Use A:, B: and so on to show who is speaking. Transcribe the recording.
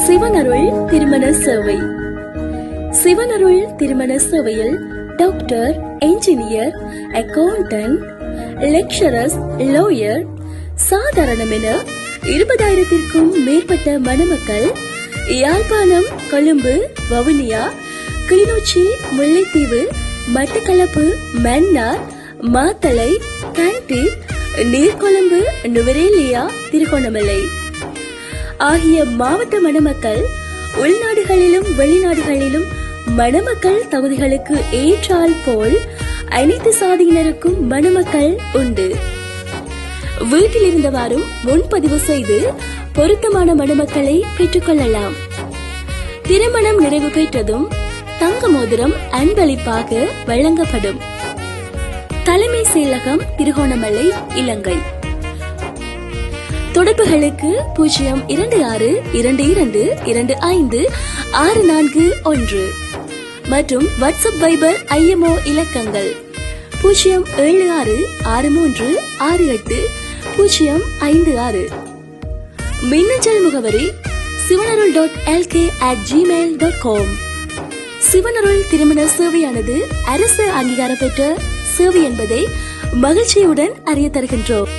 A: சிவனருள் திருமண சேவை. சிவனருள் திருமண சேவையில் doctor, engineer, accountant, lecturers, lawyer, சாதாரணம் என 20,000-க்கும் மேற்பட்ட மணமக்கள் யாழ்ப்பாணம், கொழும்பு, வவுனியா, கிளிநொச்சி, முல்லைத்தீவு, மட்டக்களப்பு, மன்னார், மாத்தளை, கண்டி, நீர்கொழும்பு, நுவரேலியா, திருகோணமலை ஆகிய மாவட்ட மணமக்கள் உள்நாடுகளிலும் வெளிநாடுகளிலும் மணமக்கள் தகுதிகளுக்கு ஏற்றால் போல் அனைத்து சாதியினருக்கும் மணமக்கள் உண்டு. வீட்டில் இருந்தவாறும் முன்பதிவு செய்து பொருத்தமான மணமக்களை பெற்றுக் கொள்ளலாம். திருமணம் நிறைவு பெற்றதும் தங்க மோதிரம் அன்பளிப்பாக வழங்கப்படும். தலைமை செயலகம், திருகோணமலை, இலங்கை. தொடர்புகளுக்கு 0222256461 மற்றும் வாட்ஸ்அப், வைபர், IMO இலக்கங்கள் 07636380056. மின்னஞ்சல் முகவரி sivanarul.lk@gmail.com. சிவனருள் திருமண சேவையானது அரசு அங்கீகாரம் பெற்ற சேவை என்பதை மகிழ்ச்சியுடன் அறிய தருகின்றோம்.